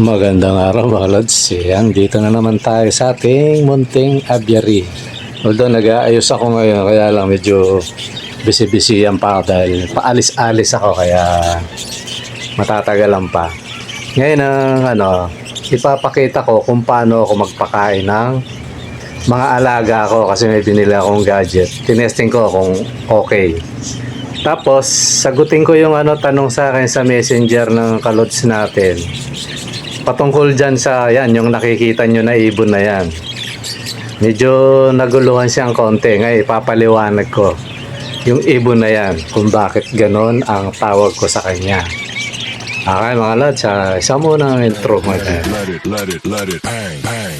Magandang araw mga lods. Yan, dito na naman tayo sa ating munting aviary. Although nag-aayos ako ngayon, kaya lang medyo busy-busy yan pa ako dahil paalis-alis ako, kaya matatagalan pa. Ngayon ipapakita ko kung paano ako magpakain ng mga alaga ko kasi may binili akong gadget. Tinesting ko kung okay. Tapos sagutin ko yung tanong sa akin sa messenger ng kalods natin. Patungkol dyan sa yan, yung nakikita nyo na ibon na yan. Medyo naguluhan siyang konti. Ngayon ipapaliwanag ko yung ibon na yan kung bakit ganon ang tawag ko sa kanya. Okay mga lods, isa muna ang intro mo. Let it, bang, bang.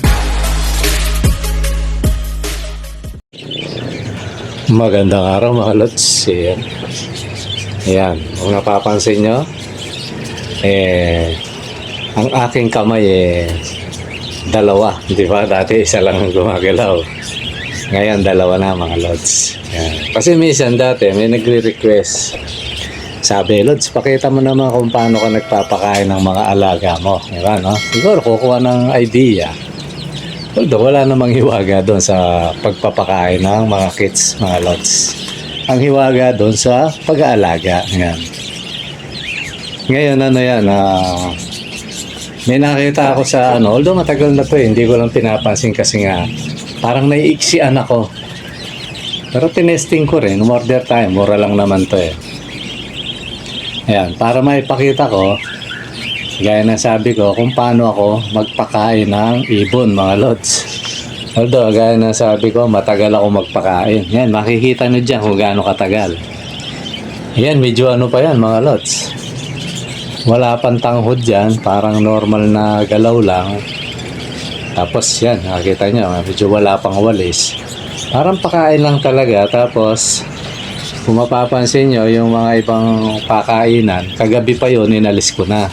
Magandang araw mga lods. Ayan, kung napapansin nyo, ang aking kamay dalawa, di ba? Dati isa lang ang gumagalaw. Ngayon dalawa na mga lods. Ayan. Kasi minsan dati may nagre-request. Sabi, Lods, pakita mo naman kung paano ka nagpapakain ng mga alaga mo. Di ba, no? Siguro kukuha ng idea. Although wala namang hiwaga doon sa pagpapakain ng mga kids, mga lods. Ang hiwaga doon sa pag-aalaga. Ayan. Ngayon may nakita ako sa although matagal na to hindi ko lang pinapansin kasi nga parang naiiksian ako. Pero tinesting ko rin, umorder tayo, mura lang naman to Ayan, para maipakita ko, gaya na sabi ko, kung paano ako magpakain ng ibon, mga lods. Although, gaya na sabi ko, matagal ako magpakain. Yan, makikita nyo dyan kung gaano katagal. Yan, medyo pa yan, mga lods. Wala pang tanghod dyan, parang normal na galaw lang. Tapos yan, nakikita nyo, medyo wala pang walis. Parang pakain lang talaga. Tapos kung mapapansin nyo, yung mga ibang pakainan, kagabi pa yun, inalis ko na.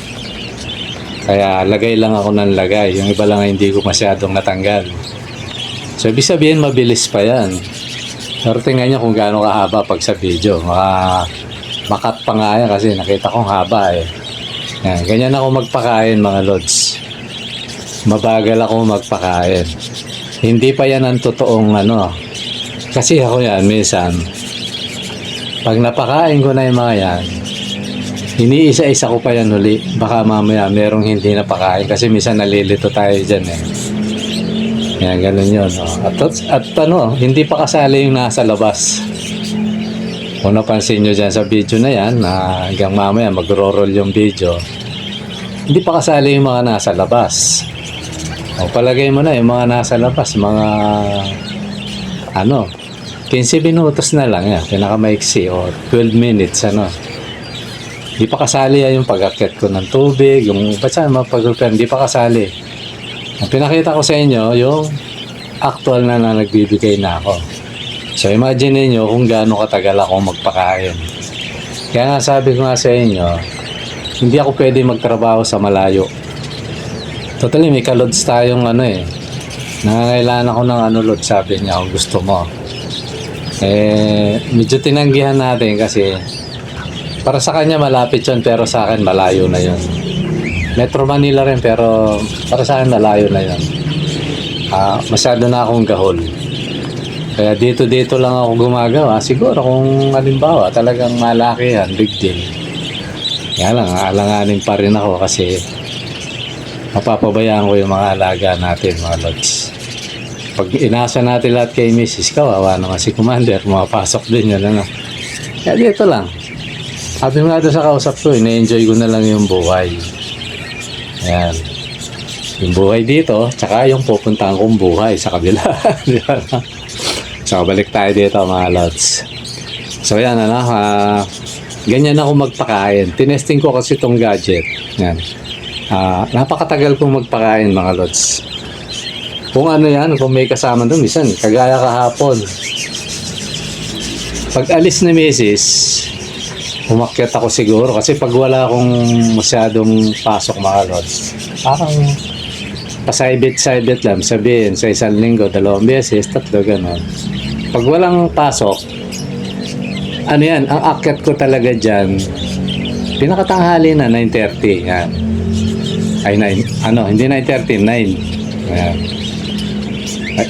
Kaya lagay lang ako ng lagay. Yung iba lang hindi ko masyadong natanggal. So ibig sabihin mabilis pa yan. Pero tingnan nyo kung gaano kahaba pag sa video. Makat pa nga yan kasi nakita kong haba Yan, ganyan ako magpakain mga lods. Mabagal ako magpakain. Hindi pa yan ang totoong Kasi ako yan minsan pag napakain ko na yung mga yan, iniisa-isa ko pa yan uli. Baka mamaya merong hindi napakain kasi minsan nalilito tayo dyan Yan, ganun yun At hindi pa kasali yung nasa labas. Kung napansin nyo dyan sa video na yan, hanggang mamaya magro-roll yung video, hindi pa kasali yung mga nasa labas. O palagay mo na yung mga nasa labas, mga 15 minutos na lang yan, pinakamaiksi, o 12 minutes hindi pa kasali yung pag-akyat ko ng tubig, yung hindi pa kasali. Ang pinakita ko sa inyo yung actual na nagbibigay na ako. So imagine niyo kung gaano katagal ako magpakain. Kaya nga sabi ko nga sa inyo, hindi ako pwede magtrabaho sa malayo. Totally may kalods tayong nangangailangan ako ng lods, sabi niya kung gusto mo. Medyo tinanggihan natin kasi para sa kanya malapit yun pero sa akin malayo na yun. Metro Manila rin pero para sa akin malayo na yun. Masyado na akong gahol. Kaya dito lang ako gumagawa. Siguro kung halimbawa talagang malaki yan, big deal. Kaya lang, alanganin pa rin ako kasi mapapabayaan ko yung mga alaga natin, mga lods. Pag inasa natin lahat kay Mrs. Kawawa naman si Commander, mapasok din yun. Kaya dito lang. Sabi nga doon sa kausap ko, na-enjoy ko na lang yung buhay. Ayan. Yung buhay dito, tsaka yung pupuntahan kong buhay sa kabila. So, balik tayo dito mga lods. So, yan ganyan ako magpakain. Tinesting ko kasi itong gadget. Yan. Napakatagal kong magpakain mga lods. Kung kung may kasama doon, minsan, kagaya kahapon. Pag alis ni Mrs., umakyat ako siguro kasi pag wala akong masyadong pasok mga lods, parang pasaibit-saibit lang, sabihin sa isang linggo, 2 beses, 3, gano'n. Pag walang pasok, ang akyat ko talaga dyan, pinakatanghali na, 9:30, yan. Ay, 9. Ano, hindi 9:30, 9. Ayan.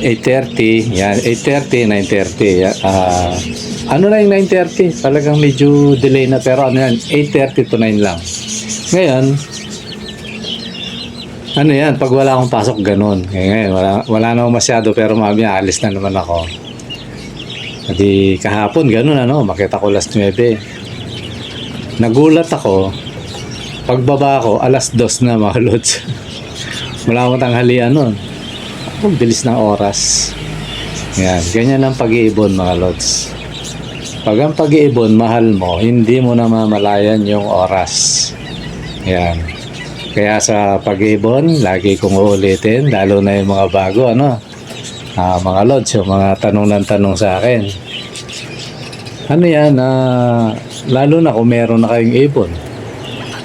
8:30, yan. 8:30, 9:30. Ano na yung 9:30? Talagang medyo delay na, pero ano yan, 8:30 to 9 lang. Ngayon, ano yan, pag wala akong pasok, ganun. Ngayon, wala na akong masyado, pero mamaya alis na naman ako. Di kahapon, ganun ano, makita ko alas 9. Nagulat ako, pagbaba ko, alas 2 na mga lods. Wala akong tanghalian nun. Ang bilis ng oras. Yan, ganyan ang pag-iibon mga lods. Pag ang pag-iibon, mahal mo, hindi mo na mamalayan yung oras. Yan. Kaya sa pag-iibon, lagi kong uulitin, lalo na yung mga bago, ano, mga lods, yung mga tanong ng tanong sa akin. Ano yan, lalo na kung meron na kayong ibon.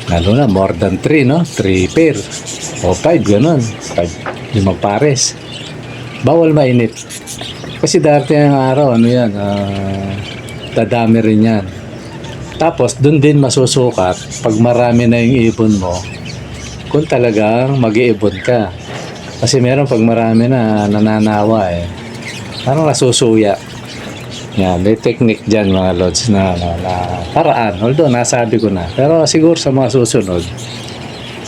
Lalo na, more than 3, no? 3 pair. O 5, ganun. 5 pares. Bawal mainit. Kasi dati ang araw, ano yan, dadami rin yan. Tapos, dun din masusukat, pag marami na yung ibon mo, kung talagang mag-iibon ka. Kasi meron pag marami na nananawa eh. Parang nasusuya. Yan, may technique dyan mga lods na paraan. Although nasabi ko na. Pero siguro sa mga susunod,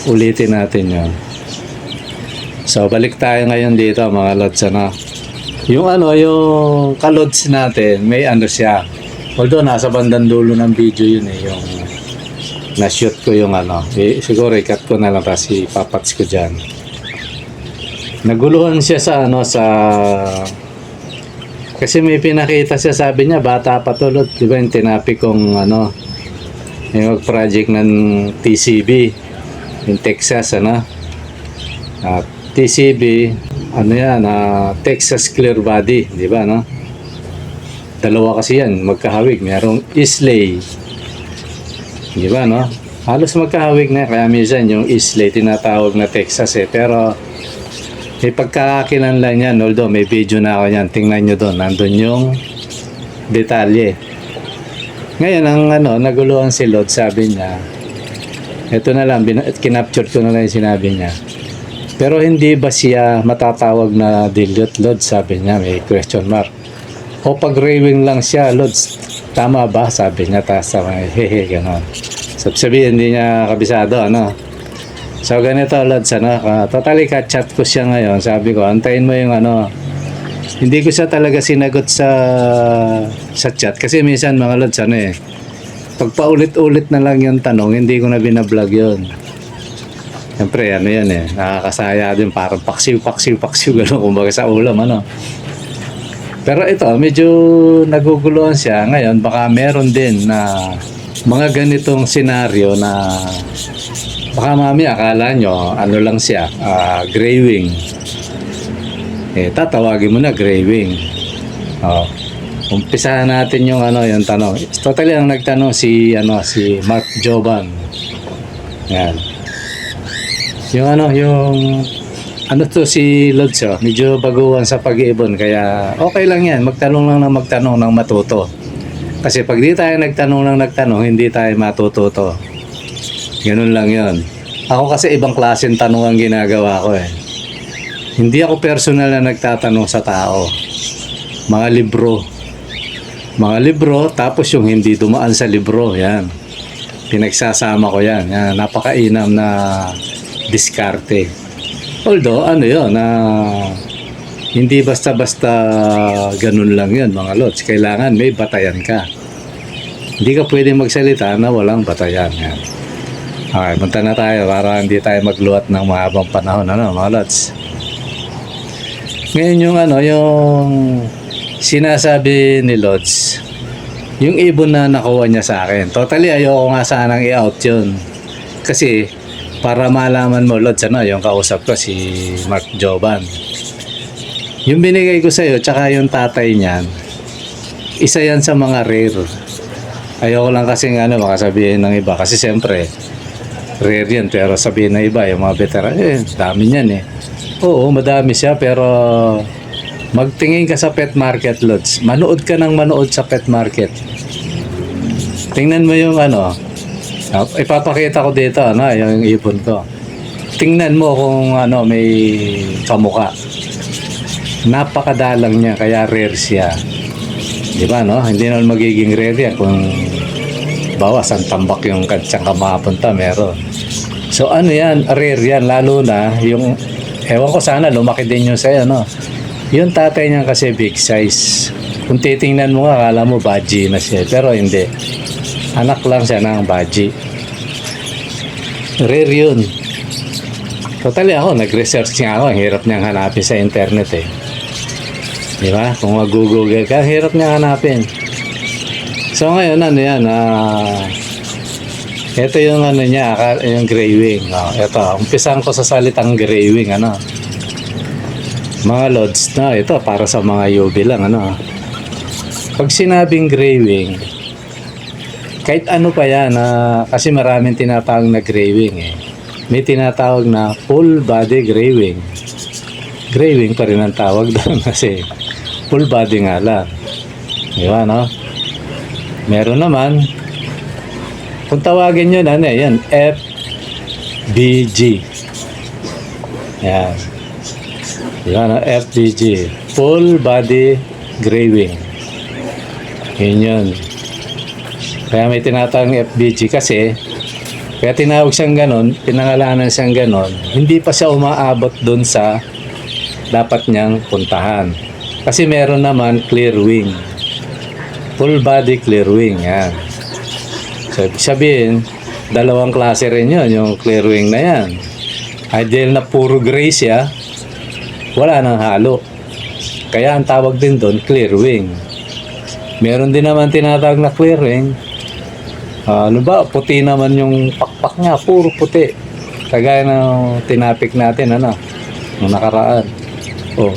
ulitin natin yun. So balik tayo ngayon dito mga lods. Ano? Yung ka-lods natin, may ano siya. Although nasa bandang dulo ng video yun eh. Yung na-shoot ko yung siguro i-cut ko na lang kasi ipapats ko dyan. Naguluhan siya sa kasi may pinakita siya, sabi niya bata pa to, di ba yung tinapi kong yung project ng TCB yung Texas TCB Texas Clear Body, di ba dalawa kasi yan magkahawig, merong Islay, di ba halos magkahawig na, kaya minsan yung Islay tinatawag na Texas pero may pagkakakilanlan yan, although may video na ako yan, tingnan nyo doon, nandun yung detalye. Ngayon, naguluhan si Lord, sabi niya, ito na lang, kinapture ko na lang yung sinabi niya. Pero hindi ba siya matatawag na dilute, Lord? Sabi niya, may question mark. O pag-raving lang siya, Lord, tama ba? Sabi niya, taas sa mga hehe, gano'n. Sabihin, hindi niya kabisado, So ganito Lods, totally ka-chat ko siya ngayon. Sabi ko, antayin mo yung hindi ko siya talaga sinagot sa chat. Kasi minsan mga Lods, pag paulit-ulit na lang yung tanong, hindi ko na binablog yun. Siyempre, yan nakakasaya din, parang paksiw, gano'n, kumbaga sa ulam, Pero ito, medyo naguguluhan siya. Ngayon, baka meron din na mga ganitong senaryo na baka mamaya akala nyo, lang siya, gray wing. Tatawagin mo na gray wing. Umpisahan natin yung yung tanong. Totally ang nagtanong si Mark Joban. Yan. Yung si Lods, medyo baguhan sa pag-iibon, kaya okay lang yan, magtanong lang ng matuto. Kasi pag di tayo nagtanong, hindi tayo matututo. Ganun lang yon. Ako kasi ibang klaseng tanong ang ginagawa ko eh. Hindi ako personal na nagtatanong sa tao. Mga libro, tapos yung hindi dumaan sa libro, yan. Pinagsasama ko yan. Napakainam na diskarte. Although, hindi basta-basta ganun lang yun, mga lods. Kailangan may batayan ka. Hindi ka pwede magsalita na walang batayan. Yan. Okay, punta na tayo para hindi tayo magluwat ng mahabang panahon, mga lods. Ngayon yung sinasabi ni Lods, yung ibon na nakuha niya sa akin. Totally, ayoko nga sanang i-out yun. Kasi, para malaman mo, Lods, yung kausap ko, si Mark Joban. Yung binigay ko sa'yo, tsaka yung tatay niyan, isa yan sa mga rare. Ayoko lang kasing baka sabihin ng iba. Kasi siyempre, rare yan, pero sabihin ng iba, yung mga veteran, dami niyan Oo, madami siya, pero magtingin ka sa pet market, Lods. Manood ka ng manood sa pet market. Tingnan mo yung ipapakita ko dito, yung ibon ko. tingnan mo kung ano, may kamuka. Napakadalang niya, kaya rare siya. Di ba, no? Hindi naman magiging rare yan kung bawas ang tambak yung katsang kamapunta, meron. So ano yan, rare yan, lalo na yung, ewan ko sana, lumaki din yung sa'yo, no? Yung tatay niya kasi big size. Kung titingnan mo nga, akala mo baji na siya, pero hindi. Anak lang siya ng baji. Rare yun. Totally ako, nag-research nga ako, ang hirap niyang hanapin sa internet eh. Di ba? Kung mag-google ka, hirap niya hanapin. So ngayon, ano yan, ito yung ano niya, yung gray wing. Ito, umpisan ko sa salitang gray wing, ano. Mga lods na, ito, para sa mga UV lang, ano. Pag sinabing gray wing, kahit ano pa yan, kasi maraming tinatawag na gray wing eh. May tinatawag na full body gray wing. Gray wing pa rin ang tawag doon kasi full body nga lang. Di ba, no? Meron naman, kung tawagin nyo na, yan, FBG. Yan. Di ba, no? FBG. Full body gray wing. Yun yun. Kaya may tinatawag FBG kasi kaya tinawag siyang ganon, pinangalanan siyang ganon, hindi pa siya umaabot doon sa dapat niyang puntahan. Kasi meron naman clear wing. Full body clear wing, yan. So, ibig sabihin, dalawang klase rin yun, yung clear wing na yan. Ideal na puro gray siya, wala nang halo. Kaya ang tawag din doon, clear wing. Meron din naman tinatawag na clear wing. Ano ba, puti naman yung pakpak niya, puro puti. Kagaya ng tinapik natin, ano, nung nakaraan. Oh,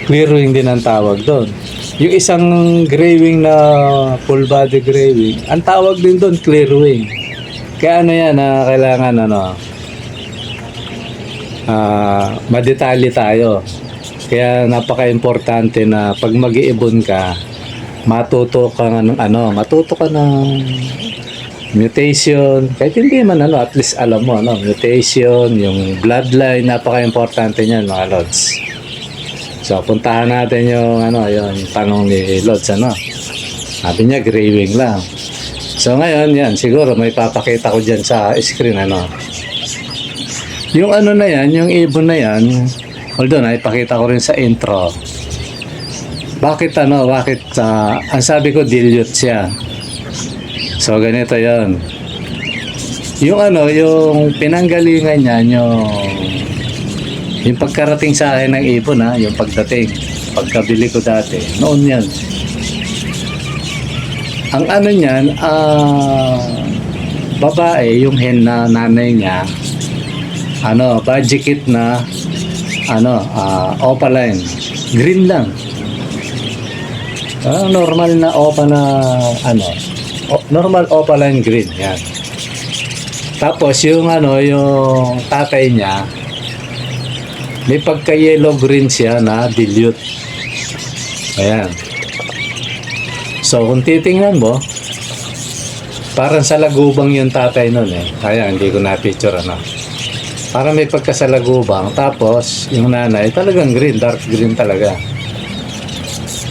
clear wing din ang tawag doon. Yung isang gray wing na full body gray wing, ang tawag din doon, clear wing. Kaya ano yan, kailangan, ano, madetalye tayo. Kaya napaka-importante na pag mag-iibon ka, matuto ka ng, matuto ka ng mutation, kahit hindi man at least alam mo, mutation, yung bloodline, napaka-importante niyan mga Lods. So, puntahan natin yung, yung tanong ni Lods, sabi niya, gray wing lang. So, ngayon, yan, siguro may papakita ko dyan sa screen, Yung na yan, yung ibon na yan, although, naipakita ko rin sa intro. Bakit, ang sabi ko, dilute siya. So, ganito yon. Yung yung pinanggalingan niya, yung pagkarating sa akin ng ibon, yung pagdating, pagkabili ko dati, noon yan. Ang niyan, babae, yung hen na nanay niya, budget na, opaline, green lang. Normal na opa na, normal opaline green, yan. Tapos yung yung tatay niya, may pagka yellow green siya na dilute. Ayan. So kung titingnan mo, parang sa lagubang yung tatay nun eh. Kaya hindi ko na-picture Parang may pagkasalagubang. Tapos yung nanay talagang green, dark green talaga.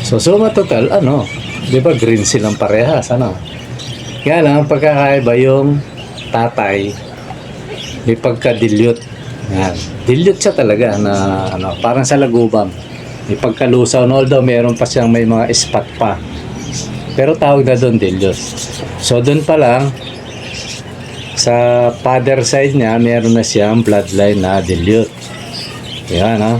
So suma total, di ba green silang parehas, Kaya lang, pagkakaiba yung tatay, may pagka-dilute. Yan. Dilute siya talaga na, parang sa lagubang. May pagkalusaw, although meron pa siyang may mga spot pa. Pero tawag na doon dilute. So, doon pa lang, sa father side niya, meron na siyang bloodline na dilute. Yan,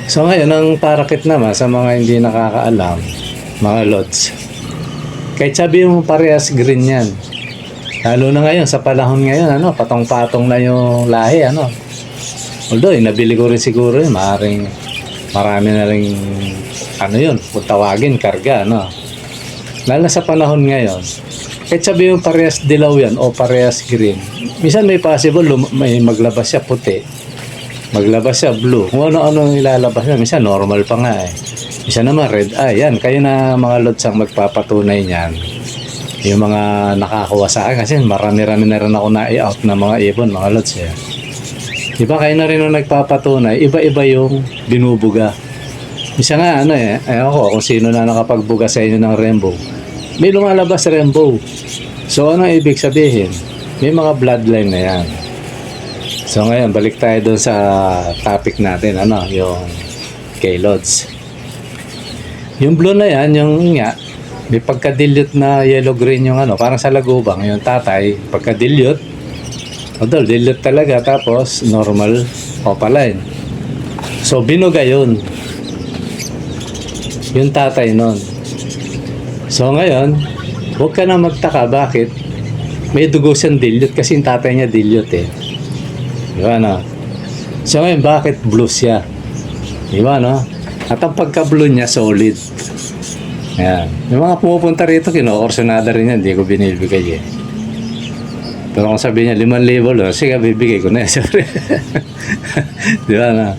So, ngayon, ang parakit naman sa mga hindi nakakaalam, mga Lods, kahit sabi mo parehas green yan. Lalo na ngayon, sa panahon ngayon, patong-patong na yung lahi, Although, nabili ko rin siguro yun, marami na rin, yun, kung tawagin, karga, Lalo sa panahon ngayon, kahit sabi mo parehas dilaw yan o parehas green, minsan may possible, may maglabas siya puti, maglabas siya blue, kung ano-ano ilalabas niya, minsan normal pa nga eh. Minsan naman red eye, yan, kayo na mga Lods ang magpapatunay niyan. yung mga nakakuha sa akin kasi marami-rami na rin ako na-i-out na mga ibon, mga lods eh. Diba kayo na rin nung nagpapatunay, iba-iba yung binubuga. Isa nga ano eh, ayaw ko kung sino na nakapagbuga sa inyo ng rainbow. May lumalabas rainbow. So ano ibig sabihin? May mga bloodline na yan. So ngayon, balik tayo doon sa topic natin, ano, yung K-Lods. Yung blue na yan, yung nga, may pagka-dilute na yellow-green yung ano, parang sa lagubang, yung tatay, pagka-dilute, dilute talaga, tapos normal opaline. So binuga yun. Yung tatay nun. So ngayon, huwag ka na magtaka, bakit? May dugo siyang dilute kasi yung tatay niya dilute eh. Diba no? So ngayon, bakit blue siya? Diba no? At ang pagka-blue niya, solid. Ayan. Yung mga pumupunta rito, kino-orsionada rin yan. Hindi ko binibigay eh. Pero kung sabi niya, 5,000, sige, bibigay ko na yan. Diba na?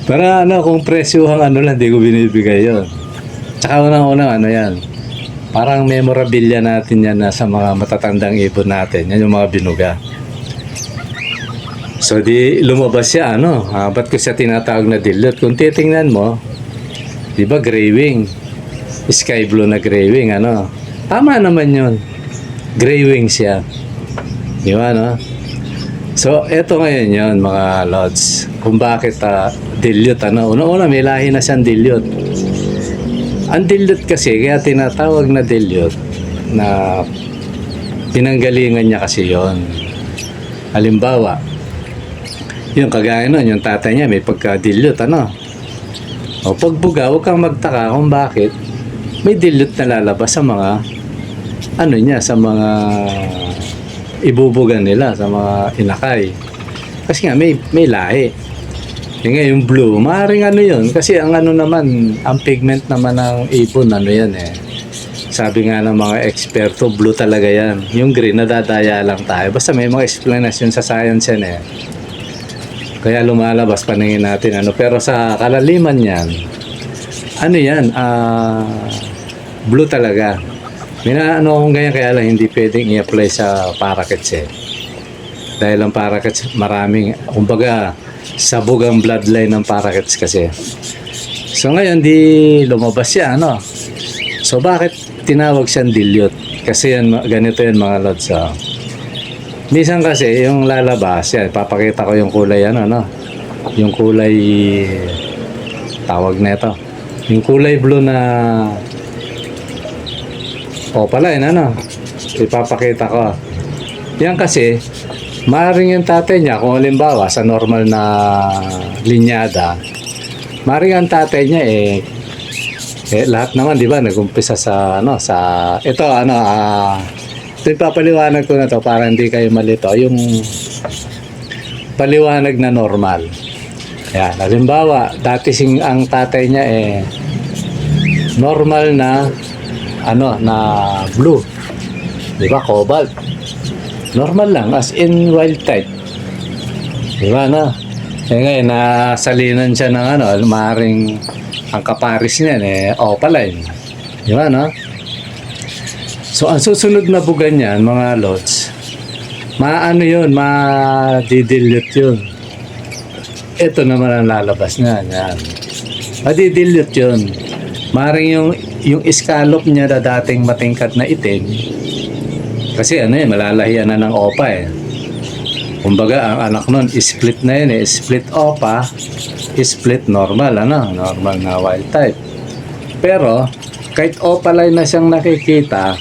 Pero ano, kung presyuhang ano lang, hindi ko binibigay yun. Tsaka unang-unang ano yan, parang memorabilia natin yan na sa mga matatandang ibon natin. Yan yung mga binuga. So di lumabas siya, ano, ba't ko siya tinatawag na dilute? Kung titingnan mo, di ba gray wing? Sky blue na gray wing, ano? Tama naman yun. Gray wing siya. Di ba, no? So, eto ngayon yun, mga lods. Kung bakit dilute, ano? Una-una, may lahi na siyang dilute. Ang dilute kasi, kaya tinatawag na dilute, na pinanggalingan niya kasi yon. Halimbawa, yung kagaya nun, yung tatay niya may pagka-dilute, ano? O pagbuga, huwag kang magtaka kung bakit may dilute na lalabas sa mga ano niya, sa mga ibubugan nila, sa mga inakay. Kasi nga, may lahi. Yung blue, maaaring ano yun. Kasi ang ano naman, ang pigment naman ng ibon, ano yan eh. Sabi nga ng mga eksperto, blue talaga yan. Yung green, nadadaya lang tayo. Basta may mga explanation sa science yan eh. Kaya lumalabas, paningin natin. Ano. Pero sa kalaliman yan, ano yan, blue talaga. May na ano akong ganyan, kaya lang hindi pwedeng i-apply sa parakeets eh. Dahil ang parakeets, maraming, kumbaga, sabog ang bloodline ng parakeets kasi. So ngayon, di lumabas siya, ano? So bakit tinawag siyang dilute? Kasi yan, ganito yan mga lods. Minsan kasi, yung lalabas, yan, papakita ko yung kulay, ano, no? Yung kulay, tawag na ito. Yung kulay blue na opaline, ano? Ipapakita ko. Yan kasi, maaaring yung tatay niya, kung halimbawa sa normal na linyada, maaaring ang tatay niya lahat naman, di ba, nag-umpisa sa, ano, sa, ito, ano, ito yung papaliwanag ko na to para hindi kayo malito. Yung paliwanag na normal. Yan, halimbawa, dati ang tatay niya normal na, ano, na blue. Di ba, cobalt. Normal lang, as in wild type. Di ba, no? Ngayon, nasalinan siya ng ano, maaaring ang kaparis niyan, opaline. Di ba, no? So, ang susunod na buga niyan, mga lods, maano yun, madidilute yun. Ito naman ang lalabas niyan. Yan. Madidilute yun. Maaaring yung scallop niya na dating matingkad na itim, kasi ano malalahian na ng opa eh. Kumbaga, ang anak nun, split na yun split opa, split normal, ano, normal na wild type. Pero, kahit opaline na siyang nakikita,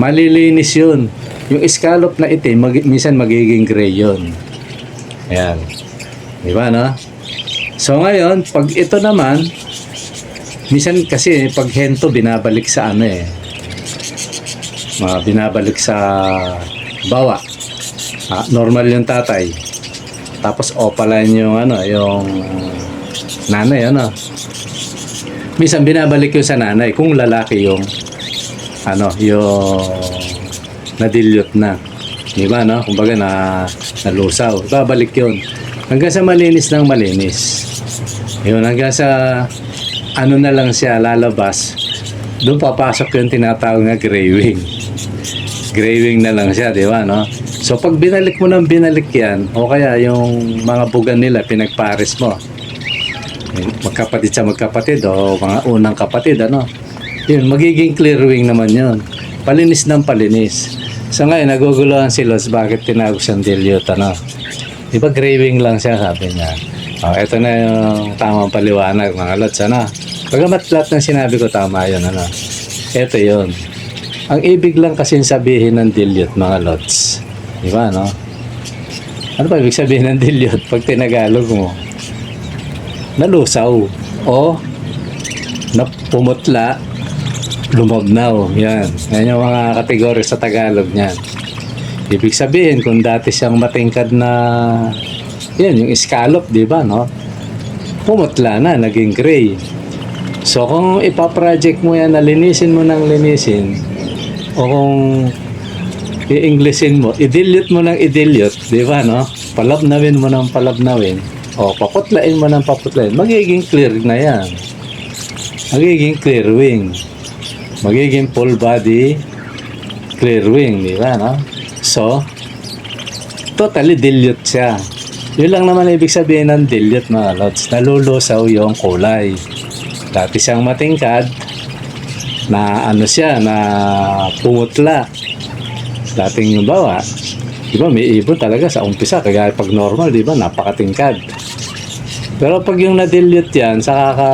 malilinis yun. Yung scallop na itim, minsan magiging gray yun. Ayan. Diba, no? So, ngayon, pag ito naman, minsan kasi, pag hento, binabalik sa ano binabalik sa bawa. Normal yung tatay. Tapos opaline yung ano, yung nanay, ano. Minsan binabalik yung sa nanay kung lalaki yung ano, yung na-dilute na. Di ba, no? Kumbaga nalusaw. Babalik yun. Hanggang sa malinis ng malinis. Yun, hanggang sa ano na lang siya lalabas. Doon papasok yung tinatawag na gray wing. Gray wing na lang siya, di ba, no? So, pag binalik mo ng binalik yan, o kaya yung mga bugan nila, pinagpares mo, magkapatid sa magkapatid, o mga unang kapatid, ano? Yun, magiging clear wing naman yun. Palinis ng palinis. So, ngayon, naguguluhan si Lods, bakit tinawag siyang dilute, ano? Di ba, gray wing lang siya, sabi niya. O, ito na yung tamang paliwanag, mga Lods, ano? Pagamat lahat ng sinabi ko, tama yun, ano? Ito yun. Ang ibig lang kasi sabihin ng dilute, mga Lods. Di ba, no? Ano ba ibig sabihin ng dilute pag tinagalog mo? Nalusaw. O napumutla, lumabnaw. Yan. Yan yung mga kategorya sa Tagalog niyan. Ibig sabihin, kung dati siyang matingkad na, yan, yung scallop, di ba, no? Pumutla na, naging gray. So, kung ipaproject mo yan, linisin mo ng linisin, o kung i-Englishin mo, i-dilute mo ng i-dilute, di ba, no? Palabnawin mo ng palabnawin, o paputlain mo ng paputlain, magiging clear na yan. Magiging clear wing. Magiging full body clear wing, di ba, no? So, totally dilute siya. Yun lang naman ibig sabihin ng dilute, mga Lods. Nalulusaw yung kulay. Dati siyang matingkad, na ano siya, na pumutla. Dating yung bawa, di ba, may ibon talaga sa umpisa, kaya pag normal, di ba, napakatingkad. Pero pag yung na-dilute yan, saka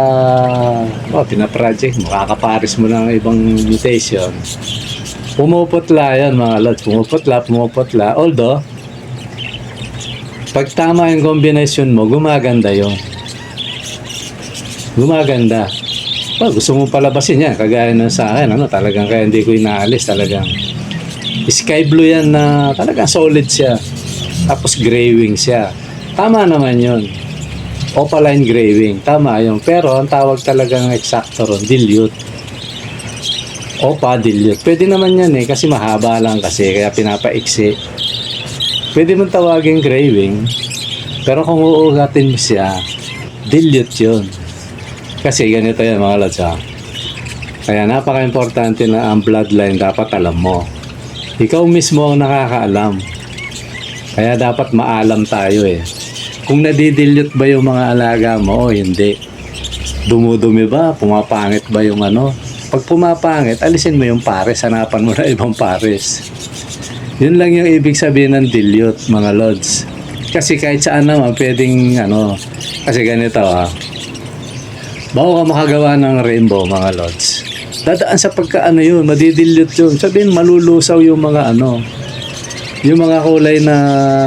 pinaproject mo, kakaparis mo ng ibang mutation, pumuputla yan, mga Lods, pumuputla. Although, pag tama yung combination mo, gumaganda yun. Gumaganda. Gusto mo palabasin yan, kagaya na sa akin, ano, talagang kaya hindi ko inaalis, talagang sky blue yan na talagang solid siya. Tapos gray wing siya. Tama naman yun. Opaline gray wing, tama yun. Pero ang tawag talagang eksakto ron, dilute. Opa, dilute. Pwede naman yan kasi mahaba lang kasi, kaya pinapaiksi. Pwede mong tawagin gray wing, pero kung uugatin mo siya, dilute yun. Kasi ganito yan, mga Lods, ha? Kaya napaka-importante na ang bloodline dapat alam mo. Ikaw mismo ang nakakaalam. Kaya dapat maalam tayo eh. Kung nadidilute ba yung mga alaga mo o hindi. Dumudumi ba? Pumapangit ba yung ano? Pag pumapangit, alisin mo yung pares. Hanapan mo na ibang pares. Yun lang yung ibig sabihin ng dilute, mga Lods. Kasi kahit saan naman pwedeng ano. Kasi ganito, ha? Bago ka makagawa ng rainbow, mga Lods, dadaan sa pagkaano yun, madidilute yun. Sabihin, malulusaw yung mga ano, yung mga kulay na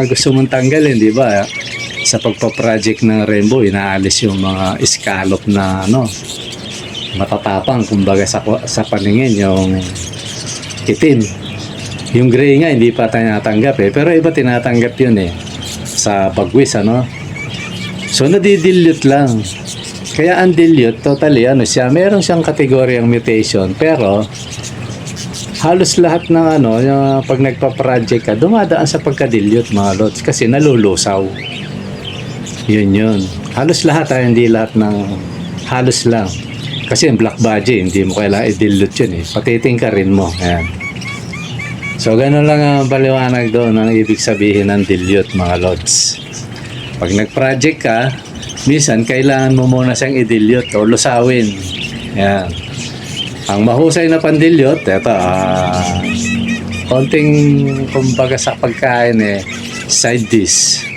gusto mong tanggalin, di ba? Sa pagpa-project ng rainbow, inaalis yung mga scallop na ano, matatapang, kumbaga sa paningin, yung itim. Yung gray nga, hindi pa tinatanggap eh. Pero iba tinatanggap yun eh, sa pagwis, ano? So, nadidilute lang. Kaya ang dilute, totally, ano siya, meron siyang kategoryang mutation, pero halos lahat ng ano, yung pag nagpa-project ka, dumadaan sa pagka-dilute, mga Lods, kasi nalulusaw. Yun. Halos lahat, hindi lahat ng, halos lang. Kasi yung black budgie, hindi mo kailangan i-dilute yun eh. Patitingkarin mo. Ayan. So, ganun lang ang paliwanag doon, ang ibig sabihin ng dilute, mga Lods. Pag nag-project ka, minsan, kailangan mo muna siyang i-dilute o lusawin. Yan. Ang mahusay na pandilute, ito, konting, kumbaga sa pagkain eh, side dish.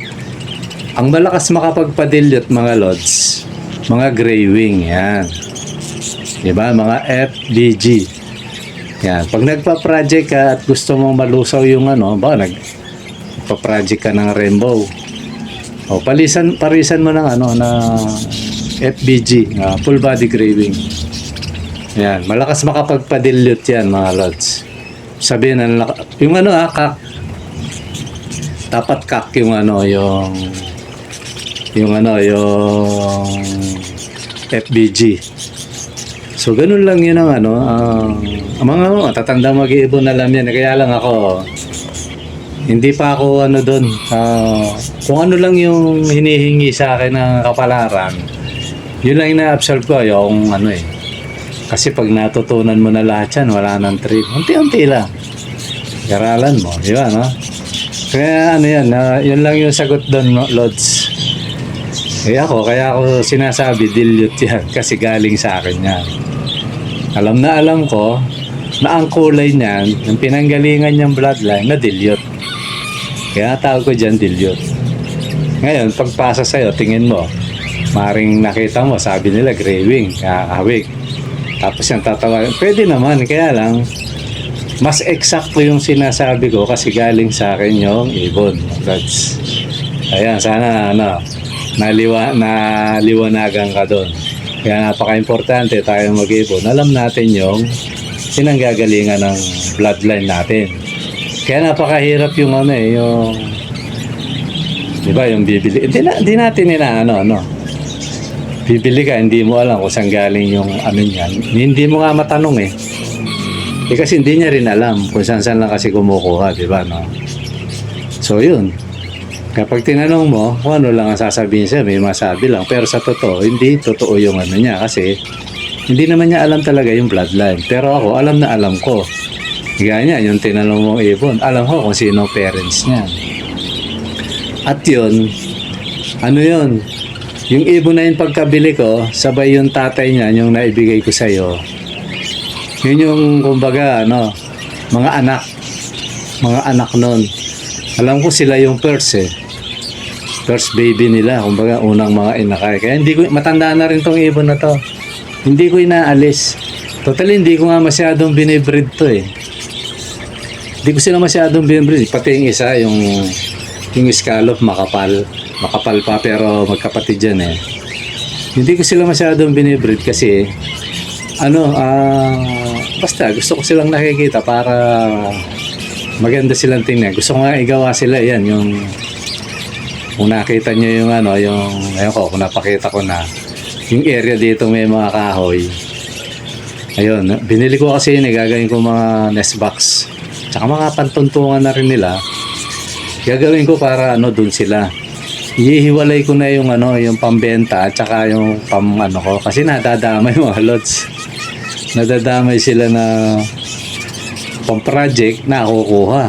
Ang malakas makapagpa-dilute, mga Lods, mga gray wing, yan. Diba? Mga FBG. Yan. Pag nagpa-project ka at gusto mong malusaw yung ano, nagpa-project ka ng rainbow, o parisan mo ng ano na FBG, full body gray wing. Yan, malakas makapagpa-dilute yan, mga Lods. Sabihin na yung ano kak. Dapat kak yung ano, yung FBG. So ganun lang yun ang ano, ang mga matatanda mag-iibon alam yan. Kaya lang ako, hindi pa ako ano doon. Kung ano lang yung hinihingi sa akin ng kapalaran, yun lang ina-absorb ko, yung ano eh. Kasi pag natutunan mo na lahat yan, wala nang trip. Unti-unti lang. Garalan mo, di ba, no? Kaya ano yan, yun lang yung sagot doon, no, Lods. Kaya ako sinasabi, dilute yan, kasi galing sa akin yan. Alam na alam ko, na ang kulay niyan, yung pinanggalingan niyang bloodline, na dilute. Kaya tawag ko dyan, dilute. Ngayon, pagpasa sa'yo, tingin mo, maring nakita mo, sabi nila, graywing, hawig. Tapos yung tatawagin, pwede naman, kaya lang, mas eksakto yung sinasabi ko kasi galing sa akin yung ibon. That's, ayan, sana, naliwanagan ka doon. Kaya napaka-importante tayo mag-ibon. Alam natin yung sinanggagalingan ng bloodline natin. Kaya napakahirap yung yung di ba, yung bibili. Hindi natin bibili ka, hindi mo alam kung saan galing yung niyan. Hindi mo nga matanong eh. Kasi hindi niya rin alam kung saan lang kasi kumukuha, di ba, no? So, yun. Kapag tinanong mo, kung ano lang ang sasabihin siya, may masabi lang. Pero sa totoo, hindi totoo yung niya kasi hindi naman niya alam talaga yung bloodline. Pero ako, alam na alam ko. Gaya niya, yung tinanong mong ibon, alam ko kung sino parents niya. At yun, yun? Yung ibon na yun pagkabili ko, sabay yung tatay niya, yung naibigay ko sa'yo. Yun yung, kumbaga, mga anak nun. Alam ko sila yung first baby nila, kumbaga, unang mga inakay. Kaya hindi ko, matanda na rin tong ibon na to. Hindi ko inaalis. Totally, hindi ko nga masyadong binibreed to eh. Hindi ko sila masyadong binibreed. Pati yung isa, yung scallop, makapal pa, pero magkapatid yan eh. Hindi ko sila masyadong binibreed kasi basta gusto ko silang nakikita para maganda silang tingnan. Gusto ko nga igawa sila yan, yung kung nakita nyo yung ayun ko, kung napakita ko na yung area dito may mga kahoy. Ayun, binili ko kasi yun gagawin ko mga nest box, tsaka mga pantuntungan na rin nila. Gagawin ko para dun sila. Ihiwalay ko na yung yung pambenta at saka yung ko kasi nadadamay mga lods. Nadadamay sila na pang-project na kukuha.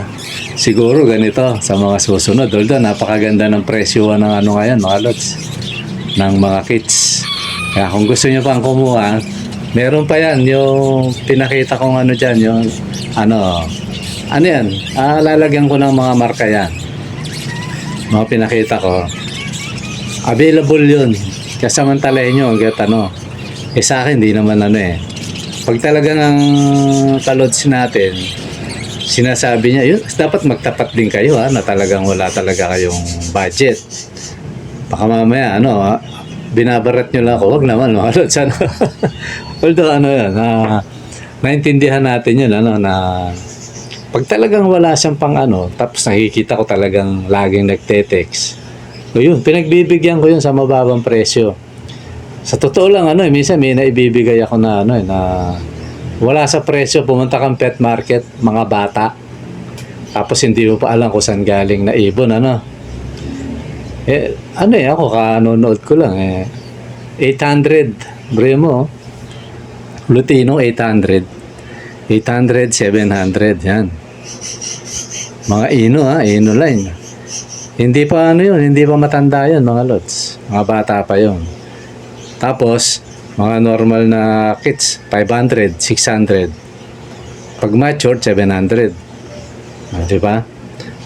Siguro ganito sa mga susunod. Although napakaganda ng presyo ng ngayon mga lods, ng mga kits. Kaya kung gusto niyo pang kumuha, meron pa yan yung pinakita kong dyan, yung yan, lalagyan ko ng mga marka yan. Mga pinakita ko, available yun. Kasamantalahin nyo hanggat sa akin di naman pag talagang ang kalods natin sinasabi niya yun, dapat magtapat din kayo na talagang wala talaga kayong budget. Baka mamaya binabarat nyo lang ako, wag naman mga lods. Although yan, naintindihan natin yun na pag talagang wala siyang pang tapos nakikita ko talagang laging nagte-text. So yun, pinagbibigyan ko yun sa mababang presyo. Sa totoo lang minsan may naibibigay ako na wala sa presyo, pumunta kang pet market, mga bata. Tapos hindi mo pa alam kung saan galing na ibon, ako kanonood ko lang 800, Bremo. Lutino 800. 800, 700, yan. Mga ino line. Hindi pa hindi pa matanda yun mga lods. Mga bata pa yun. Tapos, mga normal na kits, 500, 600. Pag matured, 700. Di ba?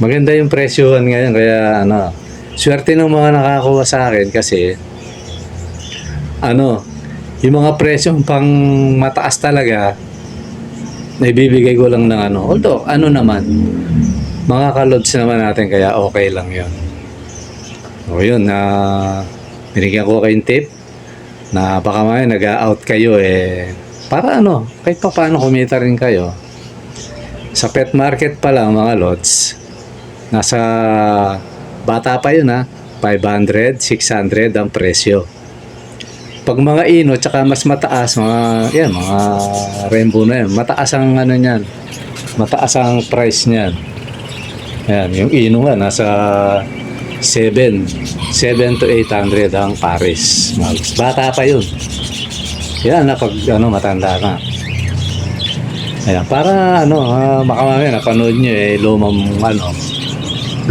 Maganda yung presyohan ngayon, kaya swerte ng mga nakakuha sa akin kasi yung mga presyong pang mataas talaga, naibibigay ko lang ng although naman mga kalods naman natin kaya okay lang yun. O yun, binigyan ko kayong tip na baka may nag-out kayo para kahit pa paano kumita rin kayo. Sa pet market pa lang mga lods, nasa bata pa yun 500, 600 ang presyo. Pag mga ino tsaka mas mataas, mga rainbow na yan, mataas ang niyan, mataas ang price niyan. Ayan, yung ino nga nasa 7 to 800 ang pares. Bata pa yun. Yan pag matanda na. Ayan, para makamamaya napanood nyo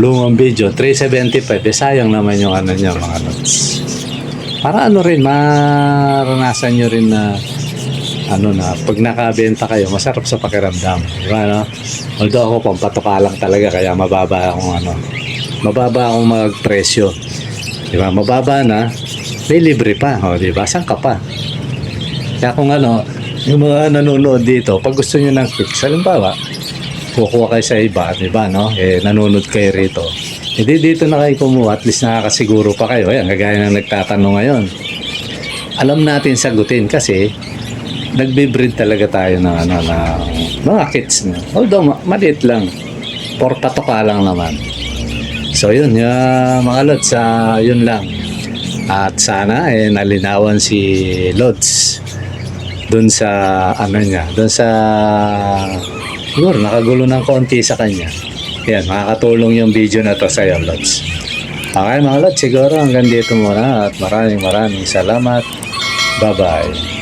lumang video, 375, sayang naman yung nyo mga lods. Para maranasan nyo rin na pag nakabenta kayo, masarap sa pakiramdam. Di ba, no? Although ako, pampatuka lang talaga, kaya mababa akong magpresyo. Di ba? Mababa na, may libre pa. O, di ba? Saan ka pa? Kaya kung yung mga nanonood dito, pag gusto nyo ng tips, halimbawa, kukuha kayo sa iba, di ba, no? Nanonood kayo rito. Hindi dito na kayo kumuha, at least nakakasiguro pa kayo. Ayan, kagaya na nagtatanong ngayon. Alam natin sagutin kasi nagbe-breed talaga tayo ng mga kits na. Although maliit lang, for patoka lang naman. So yun, mga lods, yun lang. At sana nalinawan si Lods doon sa siguro nakagulo ng konti sa kanya. Yan, makakatulong yung video na to sa iyo, Lods. Okay mga Lods, siguro hanggang dito muna at maraming salamat. Bye-bye.